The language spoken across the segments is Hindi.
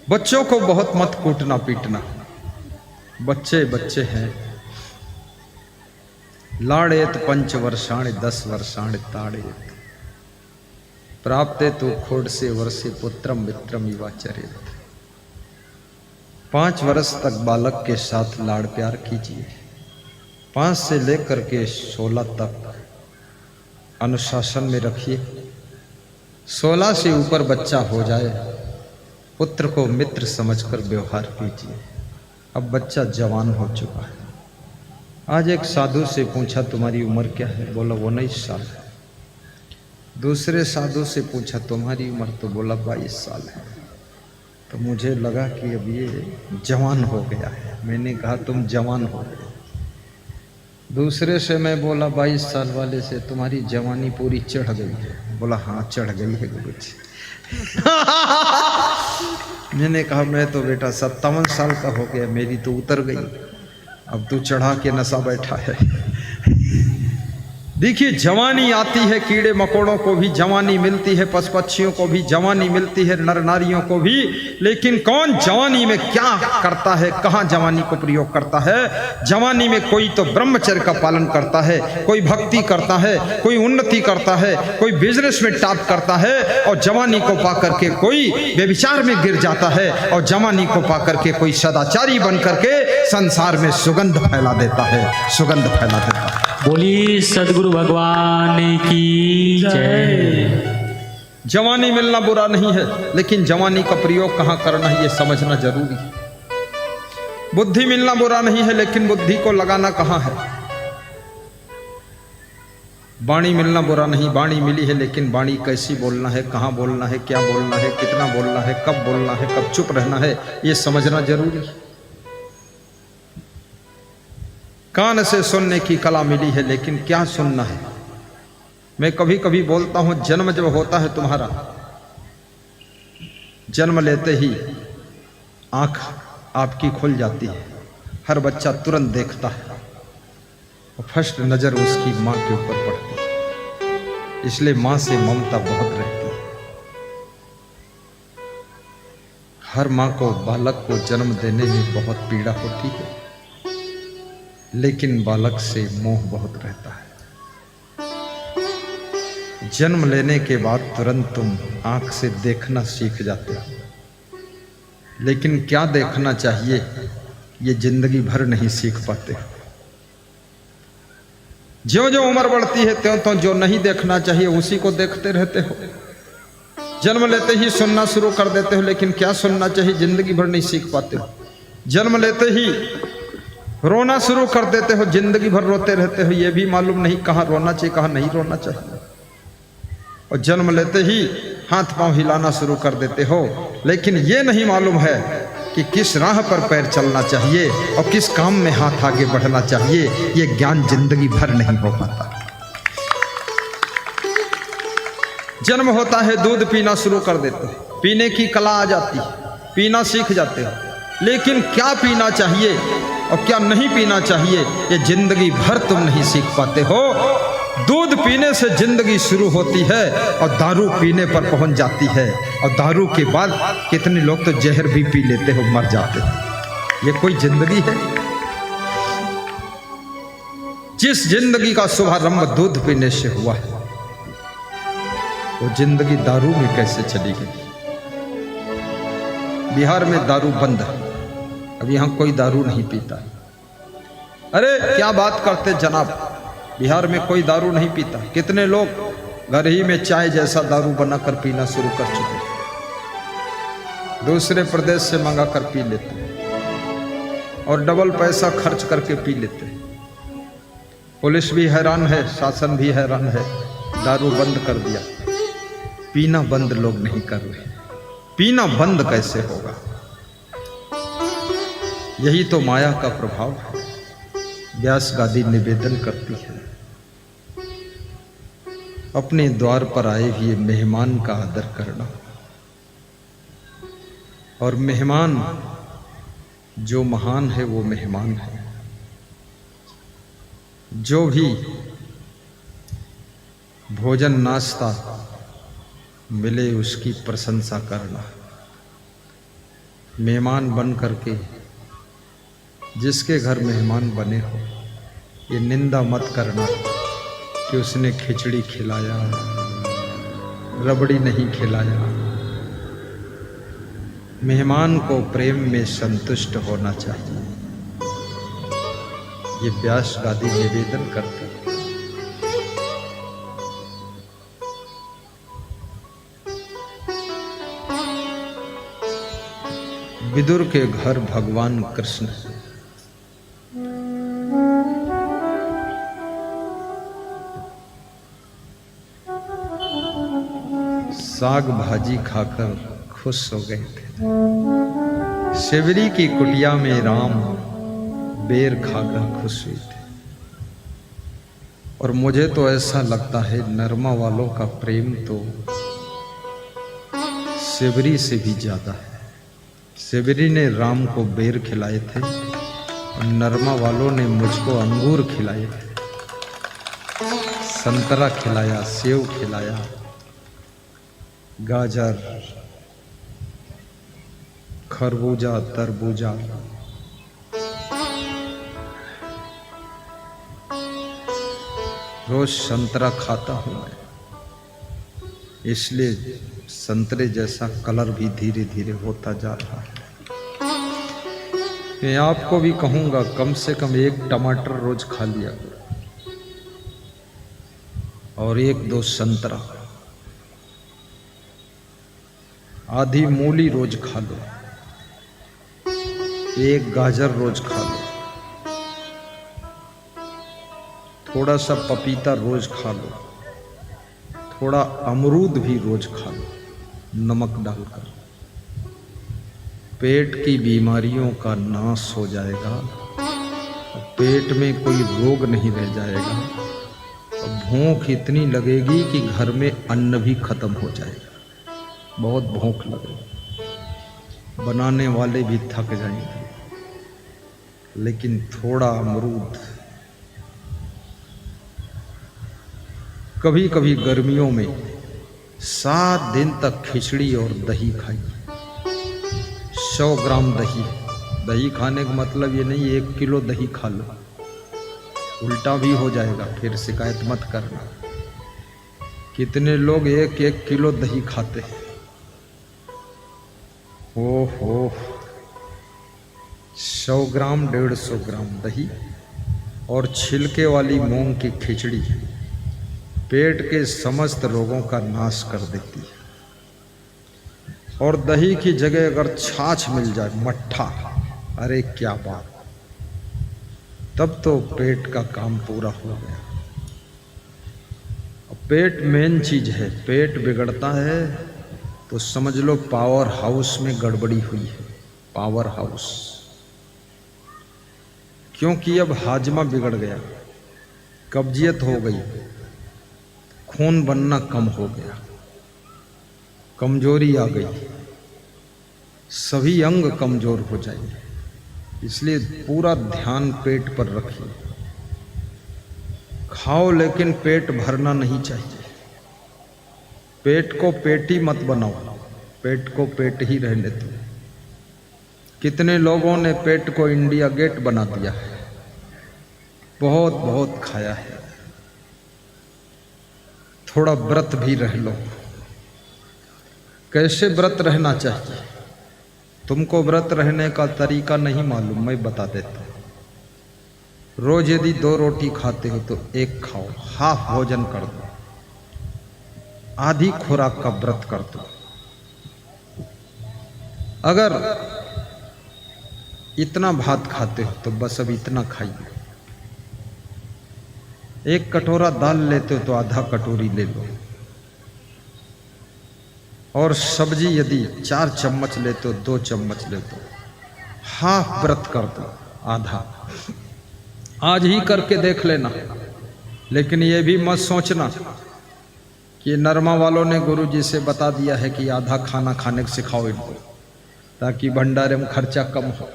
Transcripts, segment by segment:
बच्चों को बहुत मत कूटना पीटना, बच्चे बच्चे हैं। लाड़ेत पंच वर्षाण 10 वर्षाण ताड़ेत प्राप्ते तो खोड़ से वर्षे पुत्रम मित्रम युवाचरेत। 5 वर्ष तक बालक के साथ लाड़ प्यार कीजिए। 5 से लेकर के 16 तक अनुशासन में रखिए। 16 से ऊपर बच्चा हो जाए, पुत्र को मित्र समझकर व्यवहार कीजिए। अब बच्चा जवान हो चुका है। आज एक साधु से पूछा तुम्हारी उम्र क्या है? बोला 19 साल है। दूसरे साधु से पूछा तुम्हारी उम्र? तो बोला 22 साल है। तो मुझे लगा कि अब ये जवान हो गया है। मैंने कहा तुम जवान हो गए। दूसरे से मैं बोला 22 साल वाले से तुम्हारी जवानी पूरी चढ़ गई है? बोला हाँ चढ़ गई है गुरुजी। मैंने कहा मैं तो बेटा 57 साल का हो गया, मेरी तो उतर गई, अब तू चढ़ा के नशा बैठा है। देखिए जवानी आती है, कीड़े मकोड़ों को भी जवानी मिलती है, पशु पक्षियों को भी जवानी मिलती है, नर नारियों को भी। लेकिन कौन जवानी में क्या करता है, कहाँ जवानी को प्रयोग करता है? जवानी में कोई तो ब्रह्मचर्य का पालन करता है, कोई भक्ति करता है, कोई उन्नति करता है, कोई बिजनेस में टॉप करता है, और जवानी को पाकर के कोई व्यभिचार में गिर जाता है, और जवानी को पाकर के कोई सदाचारी बन करके संसार में सुगंध फैला देता है, सुगंध फैला देता है। बोली सदगुरु भगवान की जय। जवानी मिलना बुरा नहीं है, लेकिन जवानी का प्रयोग कहाँ करना है ये समझना जरूरी है। बुद्धि मिलना बुरा नहीं है, लेकिन बुद्धि को लगाना कहाँ है। वाणी मिलना बुरा नहीं, वाणी मिली है, लेकिन वाणी कैसी बोलना है, कहाँ बोलना है, क्या बोलना है, कितना बोलना है, कब बोलना है, कब चुप रहना है, ये समझना जरूरी है। कान से सुनने की कला मिली है, लेकिन क्या सुनना है। मैं कभी कभी बोलता हूं, जन्म जब होता है तुम्हारा, जन्म लेते ही आंख आपकी खुल जाती है। हर बच्चा तुरंत देखता है और फर्स्ट नजर उसकी मां के ऊपर पड़ती है। इसलिए मां से ममता बहुत रहती है। हर मां को बालक को जन्म देने में बहुत पीड़ा होती है, लेकिन बालक से मोह बहुत रहता है। जन्म लेने के बाद तुरंत तुम आंख से देखना सीख जाते हो, लेकिन क्या देखना चाहिए ये जिंदगी भर नहीं सीख पाते। ज्यों ज्यों उम्र बढ़ती है त्यों त्यों जो नहीं देखना चाहिए उसी को देखते रहते हो। जन्म लेते ही सुनना शुरू कर देते हो, लेकिन क्या सुनना चाहिए जिंदगी भर नहीं सीख पाते हो। जन्म लेते ही रोना शुरू कर देते हो, जिंदगी भर रोते रहते हो, ये भी मालूम नहीं कहाँ रोना चाहिए कहाँ नहीं रोना चाहिए। और जन्म लेते ही हाथ पांव हिलाना शुरू कर देते हो, लेकिन ये नहीं मालूम है कि किस राह पर पैर चलना चाहिए और किस काम में हाथ आगे बढ़ना चाहिए। ये ज्ञान जिंदगी भर नहीं हो पाता। जन्म होता है, दूध पीना शुरू कर देते हो, पीने की कला आ जाती है, पीना सीख जाते हो, लेकिन क्या पीना चाहिए और क्या नहीं पीना चाहिए ये जिंदगी भर तुम नहीं सीख पाते हो। दूध पीने से जिंदगी शुरू होती है और दारू पीने पर पहुंच जाती है, और दारू के बाद कितने लोग तो जहर भी पी लेते हो, मर जाते हैं। ये कोई जिंदगी है? जिस जिंदगी का शुभारंभ दूध पीने से हुआ है, वो जिंदगी दारू में कैसे चली गई? बिहार में दारू बंद है, अब यहां कोई दारू नहीं पीता। अरे क्या बात करते जनाब, बिहार में कोई दारू नहीं पीता। कितने लोग घर ही में चाय जैसा दारू बनाकर पीना शुरू कर चुके, दूसरे प्रदेश से मंगा कर पी लेते और डबल पैसा खर्च करके पी लेते। पुलिस भी हैरान है, शासन भी हैरान है। दारू बंद कर दिया, पीना बंद लोग नहीं कर रहे। पीना बंद कैसे होगा? यही तो माया का प्रभाव है। व्यास गादी निवेदन करती है, अपने द्वार पर आए हुए मेहमान का आदर करना। और मेहमान जो महान है वो मेहमान है। जो भी भोजन नाश्ता मिले उसकी प्रशंसा करना। मेहमान बन करके जिसके घर मेहमान बने हो, ये निंदा मत करना कि उसने खिचड़ी खिलाया, रबड़ी नहीं खिलाया। मेहमान को प्रेम में संतुष्ट होना चाहिए, ये व्यास गादी निवेदन करते हैं। विदुर के घर भगवान कृष्ण साग भाजी खाकर खुश हो गए थे। शिवरी की कुटिया में राम बेर खाकर खुश हुए थे। और मुझे तो ऐसा लगता है नरमा वालों का प्रेम तो शिवरी से भी ज्यादा है। शिवरी ने राम को बेर खिलाए थे और नरमा वालों ने मुझको अंगूर खिलाए थे, संतरा खिलाया, सेव खिलाया, गाजर, खरबूजा, तरबूजा। रोज संतरा खाता हूं मैं, इसलिए संतरे जैसा कलर भी धीरे धीरे होता जा रहा है। मैं आपको भी कहूंगा कम से कम 1 टमाटर रोज खा लिया करो और 1-2 संतरा, आधी मूली रोज खा लो, 1 गाजर रोज खा लो, थोड़ा सा पपीता रोज खा लो, थोड़ा अमरूद भी रोज खा लो नमक डालकर। पेट की बीमारियों का नाश हो जाएगा, पेट में कोई रोग नहीं रह जाएगा। भूख इतनी लगेगी कि घर में अन्न भी खत्म हो जाएगा, बहुत भूख लगेगी, बनाने वाले भी थक जाएंगे। लेकिन थोड़ा अमरूद, कभी कभी गर्मियों में 7 दिन तक खिचड़ी और दही खाइए। 100 ग्राम दही, दही खाने का मतलब ये नहीं 1 किलो दही खा लो, उल्टा भी हो जाएगा, फिर शिकायत मत करना। कितने लोग 1-1 किलो दही खाते हैं। ओहो, 100 ग्राम 150 ग्राम दही और छिलके वाली मूंग की खिचड़ी पेट के समस्त रोगों का नाश कर देती है। और दही की जगह अगर छाछ मिल जाए, मट्ठा, अरे क्या बात, तब तो पेट का काम पूरा हो गया। पेट मेन चीज है, पेट बिगड़ता है तो समझ लो पावर हाउस में गड़बड़ी हुई है, पावर हाउस। क्योंकि अब हाजमा बिगड़ गया, कब्जियत हो गई, खून बनना कम हो गया, कमजोरी आ गई, सभी अंग कमजोर हो जाएंगे। इसलिए पूरा ध्यान पेट पर रखिए। खाओ लेकिन पेट भरना नहीं चाहिए। पेट को पेटी मत बनाओ, पेट को पेट ही रहने दो। कितने लोगों ने पेट को इंडिया गेट बना दिया है, बहुत बहुत खाया है। थोड़ा व्रत भी रह लो। कैसे व्रत रहना चाहिए? तुमको व्रत रहने का तरीका नहीं मालूम, मैं बता देता हूं। रोज यदि 2 रोटी खाते हो तो 1 खाओ, हाफ भोजन कर दो, आधी खुराक का व्रत कर दो। अगर इतना भात खाते हो तो बस अब इतना खाइए। 1 कटोरा दाल लेते हो तो आधा कटोरी ले लो। और सब्जी यदि 4 चम्मच लेते हो 2 चम्मच लेते हो। हाफ व्रत कर दो, आधा। आज ही करके देख लेना। लेकिन ये भी मत सोचना कि नरमा वालों ने गुरुजी से बता दिया है कि आधा खाना खाने को सिखाओ इनको, ताकि भंडारे में खर्चा कम हो।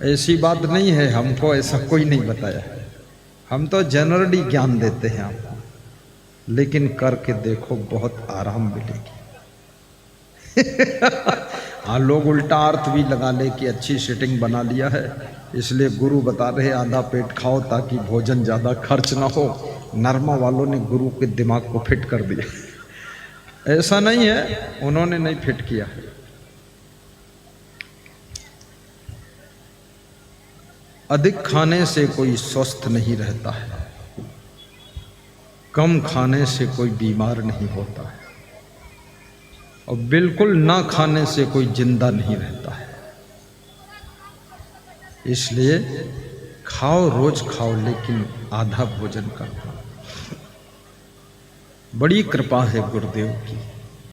ऐसी बात नहीं है, हमको ऐसा कोई नहीं बताया है। हम तो जनरली ज्ञान देते हैं आपको, लेकिन करके देखो, बहुत आराम मिलेगी। हाँ, लोग उल्टा अर्थ भी लगा ले कि अच्छी सेटिंग बना लिया है, इसलिए गुरु बता रहे आधा पेट खाओ ताकि भोजन ज़्यादा खर्च ना हो। नरमा वालों ने गुरु के दिमाग को फिट कर दिया। ऐसा नहीं है, उन्होंने नहीं फिट किया। अधिक खाने से कोई स्वस्थ नहीं रहता है, कम खाने से कोई बीमार नहीं होता है, और बिल्कुल ना खाने से कोई जिंदा नहीं रहता है। इसलिए खाओ, रोज खाओ, लेकिन आधा भोजन करना। बड़ी कृपा है गुरुदेव की।